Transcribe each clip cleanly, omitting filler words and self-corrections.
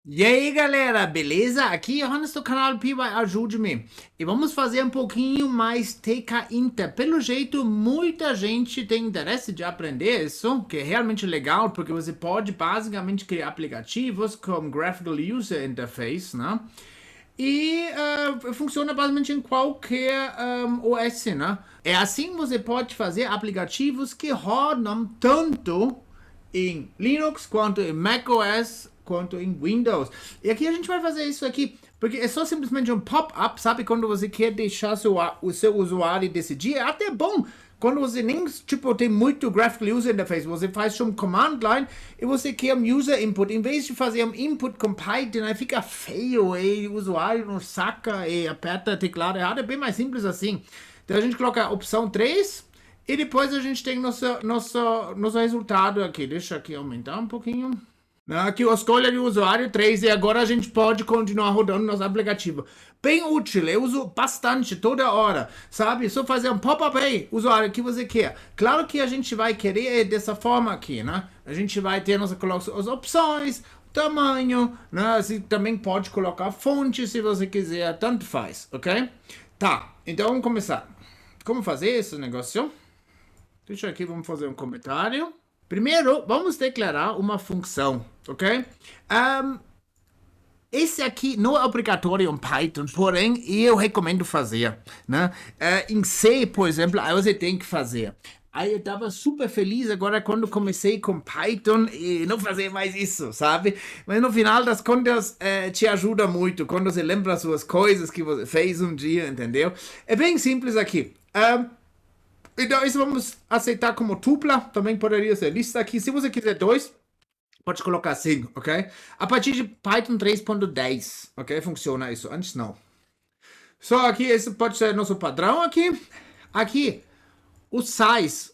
E aí galera, beleza? Aqui é o Hannes do canal PY Ajude-me. E vamos fazer um pouquinho mais Tkinter. Pelo jeito, muita gente tem interesse de aprender isso, que é realmente legal, porque você pode basicamente criar aplicativos com Graphical User Interface, né? E funciona basicamente em qualquer OS, né? É assim que você pode fazer aplicativos que rodam tanto em Linux, quanto em macOS, quanto em Windows. E aqui a gente vai fazer isso aqui, porque é só simplesmente um pop-up, sabe? Quando você quer deixar o seu usuário decidir, é até bom. Quando você nem, tipo, tem muito Graphical User Interface, você faz schon Command Line e você quer um User Input. Em vez de fazer um Input com Python, aí fica feio, e o usuário não saca e aperta teclado errado. É bem mais simples assim. Então a gente coloca a opção 3. E depois a gente tem nosso resultado aqui. Deixa aqui aumentar um pouquinho. Aqui a escolha de usuário 3 e agora a gente pode continuar rodando nosso aplicativo. Bem útil, eu uso bastante, toda hora, sabe? Só fazer um pop-up aí, usuário, que você quer. Claro que a gente vai querer dessa forma aqui, né? A gente vai ter as opções, tamanho, né? Você também pode colocar fonte se você quiser, tanto faz, ok? Tá, então vamos começar. Como fazer esse negócio? Deixa aqui, vamos fazer um comentário. Primeiro, vamos declarar uma função, ok? Esse aqui não é obrigatório em Python, porém eu recomendo fazer, né? Em C, por exemplo, aí você tem que fazer. Aí eu tava super feliz agora quando comecei com Python e não fazer mais isso, sabe? Mas no final das contas te ajuda muito quando você lembra as suas coisas que você fez um dia, entendeu? É bem simples aqui. Então, isso vamos aceitar como tupla. Também poderia ser lista aqui. Se você quiser 2, pode colocar assim, ok? A partir de Python 3.10, ok? Funciona isso. Antes não. Só aqui, esse pode ser nosso padrão aqui. Aqui, o size.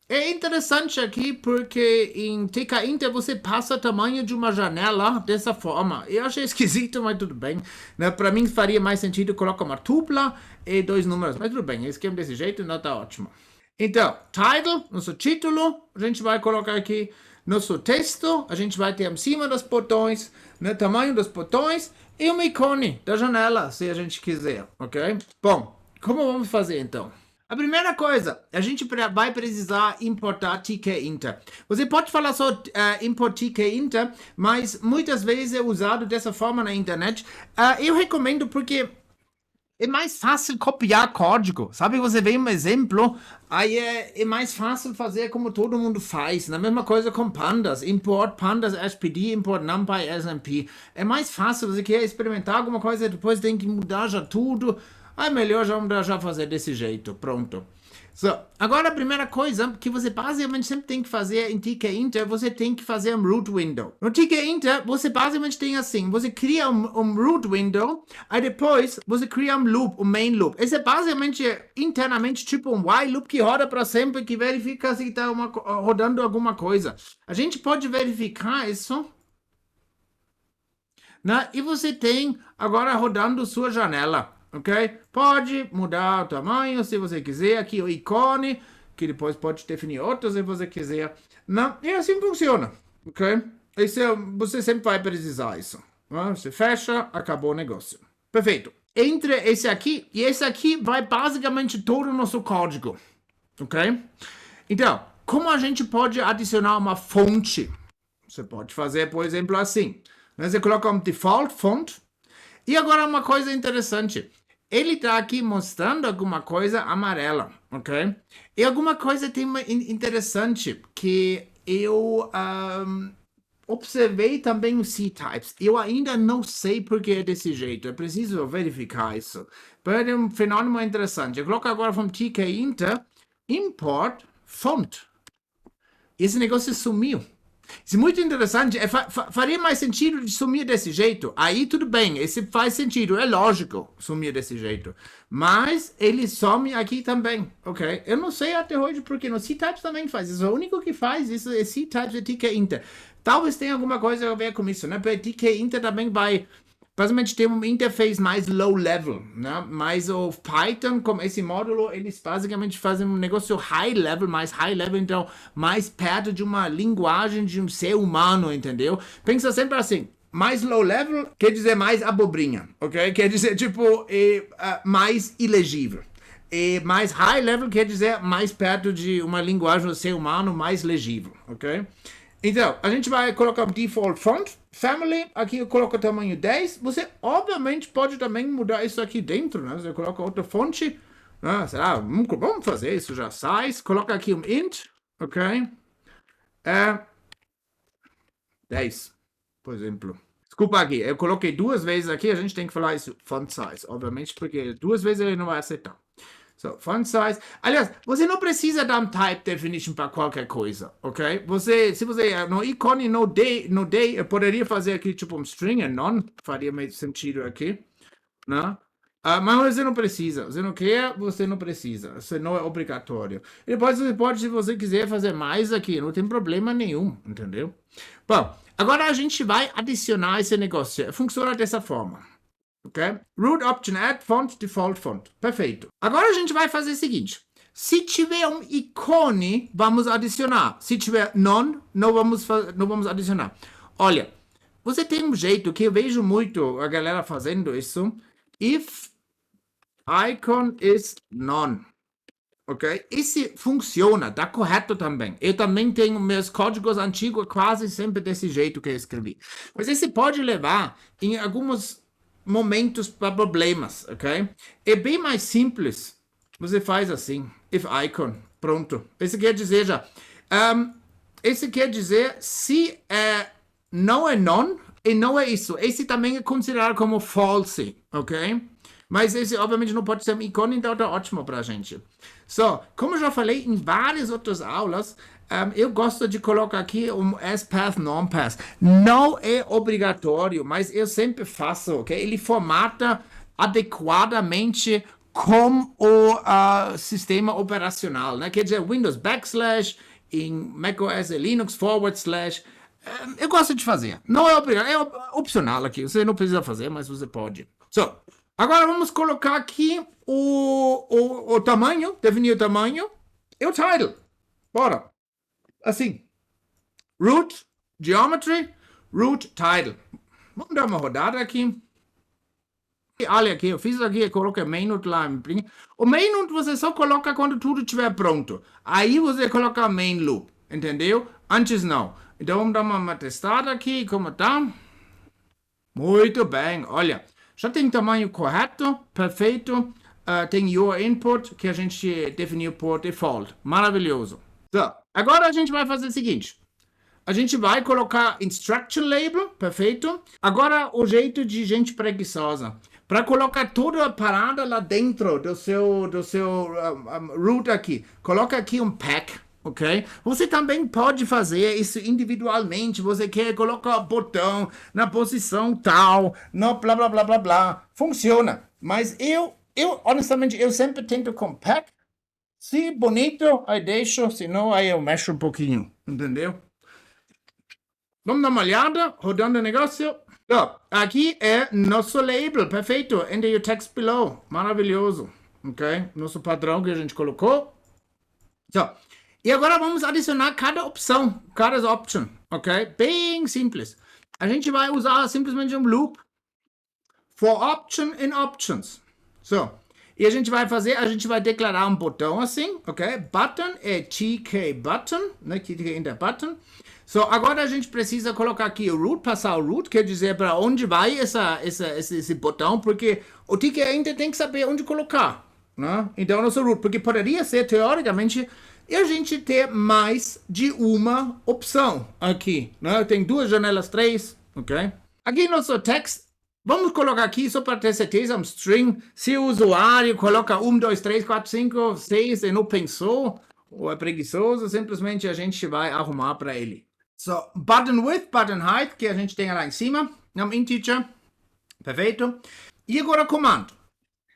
É interessante aqui porque em Tkinter você passa o tamanho de uma janela dessa forma. Eu achei esquisito, mas tudo bem. Né? Para mim faria mais sentido colocar uma tupla e 2 números. Mas tudo bem, esquema desse jeito não tá ótimo. Então, title, nosso título, a gente vai colocar aqui nosso texto. A gente vai ter em cima dos botões, no tamanho dos botões e um ícone da janela, se a gente quiser, ok? Bom, como vamos fazer então? A primeira coisa, a gente vai precisar importar Tkinter. Você pode falar só import Tkinter, mas muitas vezes é usado dessa forma na internet. Eu recomendo porque é mais fácil copiar código. Sabe, você vê um exemplo, aí é mais fácil fazer como todo mundo faz. Na mesma coisa com pandas. Import pandas SPD, import numpy smp. É mais fácil, você quer experimentar alguma coisa, depois tem que mudar já tudo. É melhor já fazer desse jeito, pronto. So, agora a primeira coisa que você basicamente sempre tem que fazer em Tkinter, você tem que fazer um root window. No Tkinter, você basicamente tem assim, você cria um root window, aí depois você cria um loop, um main loop. Esse é basicamente internamente tipo um while loop que roda para sempre, que verifica se está rodando alguma coisa. A gente pode verificar isso, né? E você tem agora rodando sua janela. Ok? Pode mudar o tamanho se você quiser. Aqui o ícone, que depois pode definir outro se você quiser. Não, e assim funciona. Ok? Você sempre vai precisar isso. Você fecha, acabou o negócio. Perfeito. Entre esse aqui e esse aqui vai basicamente todo o nosso código. Ok? Então, como a gente pode adicionar uma fonte? Você pode fazer, por exemplo, assim. Você coloca um default font. E agora uma coisa interessante. Ele está aqui mostrando alguma coisa amarela, ok? E alguma coisa tem interessante que eu observei também os C-types. Eu ainda não sei porque é desse jeito. Eu preciso verificar isso. Mas é um fenômeno interessante. Eu coloco agora from Tkinter, import font. Esse negócio sumiu. Isso é muito interessante. Faria mais sentido de sumir desse jeito. Aí tudo bem, esse faz sentido, é lógico sumir desse jeito. Mas ele some aqui também, ok? Eu não sei até hoje porque no C-Types também faz isso. O único que faz isso é C-Types e Tkinter. Talvez tenha alguma coisa a ver com isso, né? Porque Tkinter também vai basicamente tem uma interface mais low level, né? Mas o Python, como esse módulo, eles basicamente fazem um negócio high level, mais high level, então mais perto de uma linguagem de um ser humano, entendeu? Pensa sempre assim, mais low level quer dizer mais abobrinha, ok? Quer dizer, tipo, mais ilegível. E mais high level quer dizer mais perto de uma linguagem do ser humano, mais legível, ok? Então, a gente vai colocar o default font, family, aqui eu coloco o tamanho 10. Você, obviamente, pode também mudar isso aqui dentro, né? Você coloca outra fonte, né? Sei lá, vamos fazer isso já, size, coloca aqui um int, ok? 10, por exemplo. Desculpa aqui, eu coloquei 2 vezes aqui, a gente tem que falar isso, font size, obviamente, porque 2 vezes ele não vai aceitar. So, font size. Aliás, você não precisa dar um type definition para qualquer coisa, ok? Se você no ícone, no day, eu poderia fazer aqui tipo um string, none, faria mais sentido aqui, né? Mas você não precisa, você não quer, você não precisa, isso não é obrigatório. E depois você pode, se você quiser fazer mais aqui, não tem problema nenhum, entendeu? Bom, agora a gente vai adicionar esse negócio, funciona dessa forma. Ok? Root option add font default font. Perfeito. Agora a gente vai fazer o seguinte. Se tiver um ícone, vamos adicionar. Se tiver none, não vamos adicionar. Olha, você tem um jeito que eu vejo muito a galera fazendo isso. If icon is none. Ok? Esse funciona, tá correto também. Eu também tenho meus códigos antigos quase sempre desse jeito que eu escrevi. Mas esse pode levar em alguns momentos para problemas, ok? É bem mais simples. Você faz assim, if icon, pronto. Esse quer dizer já, esse quer dizer se não é none e não é isso. Esse também é considerado como false, ok? Mas esse obviamente não pode ser um ícone, então tá ótimo pra gente. Como eu já falei em várias outras aulas, eu gosto de colocar aqui um as-path, non-path. Não é obrigatório, mas eu sempre faço, ok? Ele formata adequadamente com o sistema operacional, né? Quer dizer, Windows backslash, em macOS e Linux forward slash. Eu gosto de fazer. Não é obrigatório, é opcional aqui. Você não precisa fazer, mas você pode. Agora vamos colocar aqui o tamanho, definir o tamanho e o title. Bora. Assim, root, geometry, root, title. Vamos dar uma rodada aqui. Olha aqui, eu fiz aqui, eu coloquei main.note lá. O main.note você só coloca quando tudo estiver pronto. Aí você coloca main loop, entendeu? Antes não. Então vamos dar uma testada aqui, como tá? Muito bem, olha. Já tem tamanho correto, perfeito. Tem your input, que a gente definiu por default. Maravilhoso. Agora a gente vai fazer o seguinte. A gente vai colocar instruction label, perfeito. Agora o jeito de gente preguiçosa. Para colocar toda a parada lá dentro do seu root aqui. Coloca aqui um pack, ok? Você também pode fazer isso individualmente. Você quer colocar o botão na posição tal, no blá blá blá blá blá. Funciona. Mas eu honestamente, eu sempre tento com pack. Se bonito, aí deixo, senão aí eu mexo um pouquinho, entendeu? Vamos dar uma olhada, rodando o negócio. Aqui é nosso label, perfeito. Enter your text below, maravilhoso, ok? Nosso padrão que a gente colocou. E agora vamos adicionar cada opção, cada option, ok? Bem simples. A gente vai usar simplesmente um loop for option in options. E a gente vai declarar um botão assim, ok? Button é TK button, né? TK Enter button. Agora a gente precisa colocar aqui o root, passar o root, quer dizer para onde vai esse botão, porque o TK Enter tem que saber onde colocar, né? Então, nosso root, porque poderia ser, teoricamente, a gente ter mais de uma opção aqui, né? Tem 2 janelas, 3, ok? Aqui nosso text. Vamos colocar aqui, só para ter certeza, um string. Se o usuário coloca 1, 2, 3, 4, 5, 6 e não pensou, ou é preguiçoso, simplesmente a gente vai arrumar para ele. Button width, button height, que a gente tem lá em cima, um integer. Perfeito. E agora comando.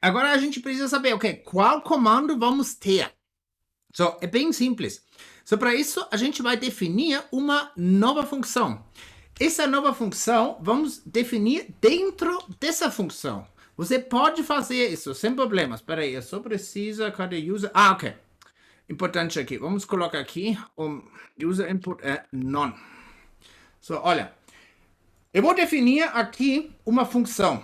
Agora a gente precisa saber, ok, qual comando vamos ter. É bem simples. Para isso, a gente vai definir uma nova função. essa nova função, vamos definir dentro dessa função. Você pode fazer isso sem problemas. Espera aí, eu só preciso, cadê user? Ah, ok. Importante aqui, vamos colocar aqui, user input é none. So, olha, eu vou definir aqui uma função,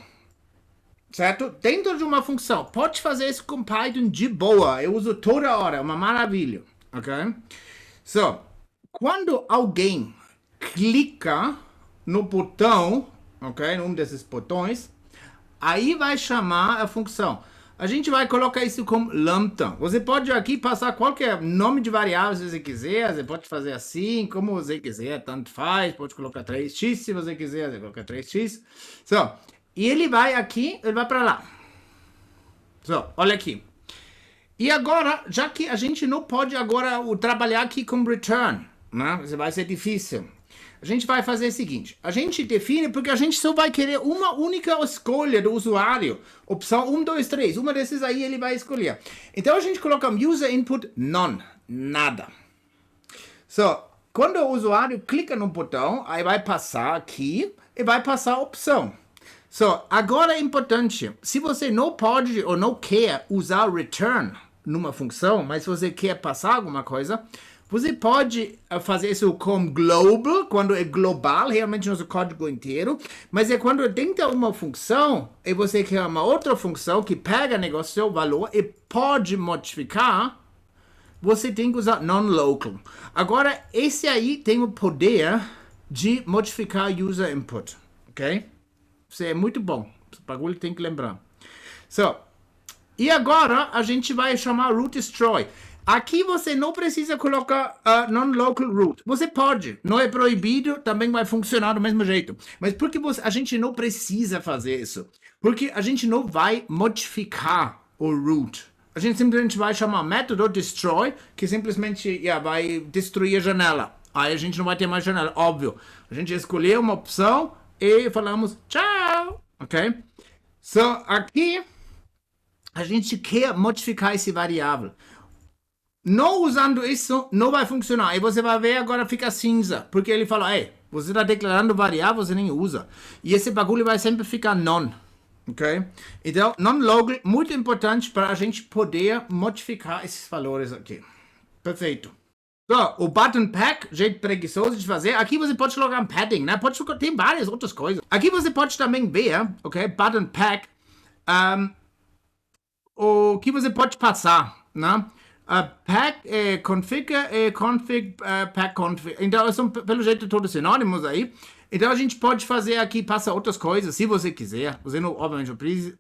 certo? Dentro de uma função, pode fazer isso com Python de boa, eu uso toda hora, uma maravilha, ok? So, quando alguém clica no botão, ok, num desses botões, aí vai chamar a função. A gente vai colocar isso como lambda. Você pode aqui passar qualquer nome de variável se você quiser. Você pode fazer assim, como você quiser, tanto faz. Pode colocar 3x se você quiser, você coloca 3x. So, e ele vai aqui, ele vai para lá. So, olha aqui. E agora, já que a gente não pode agora trabalhar aqui com return, né? Isso vai ser difícil. A gente vai fazer o seguinte, a gente define, porque a gente só vai querer uma única escolha do usuário. Opção 1, 2, 3, uma desses aí ele vai escolher. Então a gente coloca user input none, nada. So, quando o usuário clica no botão, aí vai passar aqui e vai passar a opção. So, agora é importante, se você não pode ou não quer usar return numa função, mas você quer passar alguma coisa, você pode fazer isso com global, quando é global, realmente nosso código inteiro, mas é quando dentro de uma função, e você quer uma outra função que pega negócio, seu valor, e pode modificar, você tem que usar non-local. Agora, esse aí tem o poder de modificar user input, ok? Isso é muito bom, esse bagulho tem que lembrar. So, e agora a gente vai chamar root destroy. Aqui você não precisa colocar non-local root. Você pode, não é proibido, também vai funcionar do mesmo jeito. Mas por que a gente não precisa fazer isso? Porque a gente não vai modificar o root. A gente simplesmente vai chamar método destroy, que simplesmente vai destruir a janela. Aí a gente não vai ter mais janela, óbvio. A gente escolheu uma opção e falamos tchau, ok? So, aqui a gente quer modificar esse variável. Não usando isso, não vai funcionar. E você vai ver agora fica cinza. Porque ele fala, ei, você está declarando variável, você nem usa. E esse bagulho vai sempre ficar none. Ok? Então, non-local, muito importante para a gente poder modificar esses valores aqui. Perfeito. So, o button pack, jeito preguiçoso de fazer. Aqui você pode colocar um padding, né? Tem várias outras coisas. Aqui você pode também ver, ok? Button pack. O que você pode passar, né? Pack, config, pack, config. Então, são pelo jeito todos sinônimos aí. Então, a gente pode fazer aqui, passar outras coisas, se você quiser. Você não, obviamente,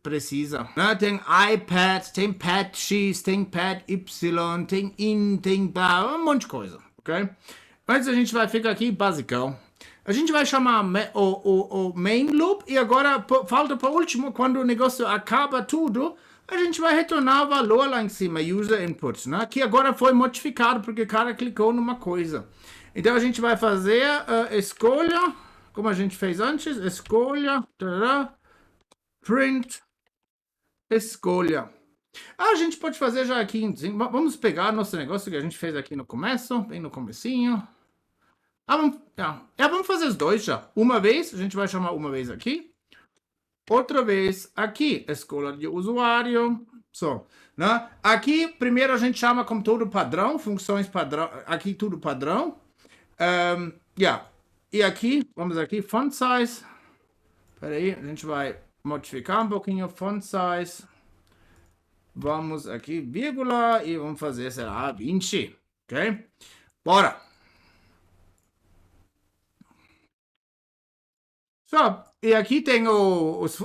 precisa. Né? Tem iPad, tem pad X, tem pad Y, tem in, tem um monte de coisa, ok? Mas a gente vai ficar aqui basicão. A gente vai chamar o main loop e agora falta para o último, quando o negócio acaba tudo, a gente vai retornar o valor lá em cima, user input, né? Que agora foi modificado porque o cara clicou numa coisa. Então a gente vai fazer escolha, como a gente fez antes, escolha, print, escolha. A gente pode fazer já aqui, vamos pegar nosso negócio que a gente fez aqui no começo, bem no comecinho. Vamos fazer os dois já. Uma vez, a gente vai chamar uma vez aqui. Outra vez aqui, escolha de usuário. So, né? Aqui, primeiro a gente chama como todo padrão, funções padrão. Aqui tudo padrão. E aqui, vamos aqui, font size. Espera aí, a gente vai modificar um pouquinho font size. Vamos aqui, vírgula, e vamos fazer, sei lá, 20. Ok? Bora! So, e aqui tem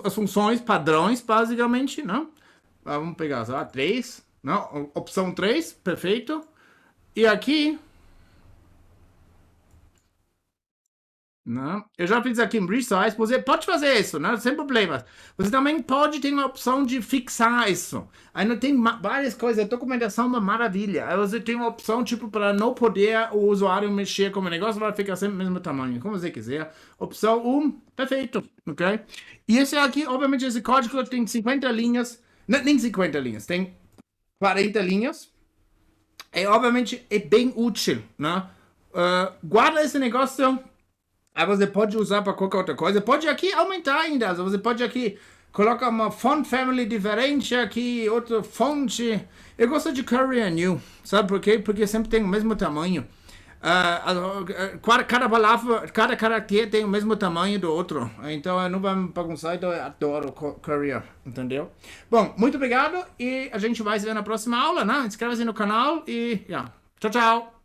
as funções padrões, basicamente, né? Vamos pegar, sei lá, 3, não? Opção 3, perfeito. E aqui, né? Eu já fiz aqui em resize, você pode fazer isso, né? Sem problemas. Você também pode ter uma opção de fixar isso. Ainda tem várias coisas, a documentação é uma maravilha. Aí você tem uma opção, tipo, para não poder o usuário mexer com o negócio, vai ficar sempre o mesmo tamanho, como você quiser. Opção 1, perfeito, ok? E esse aqui, obviamente, esse código tem 50 linhas, não, nem 50 linhas, tem 40 linhas. E, obviamente, é bem útil, né? Guarda esse negócio Aí você pode usar para qualquer outra coisa. Pode aqui aumentar ainda. Você pode aqui colocar uma font family diferente aqui, outra fonte. Eu gosto de Courier New. Sabe por quê? Porque sempre tem o mesmo tamanho. Cada palavra, cada caractere tem o mesmo tamanho do outro. Então eu não vou me bagunçar, então eu adoro Courier, entendeu? Bom, muito obrigado e a gente vai se ver na próxima aula, né? Inscreva-se no canal e tchau, tchau.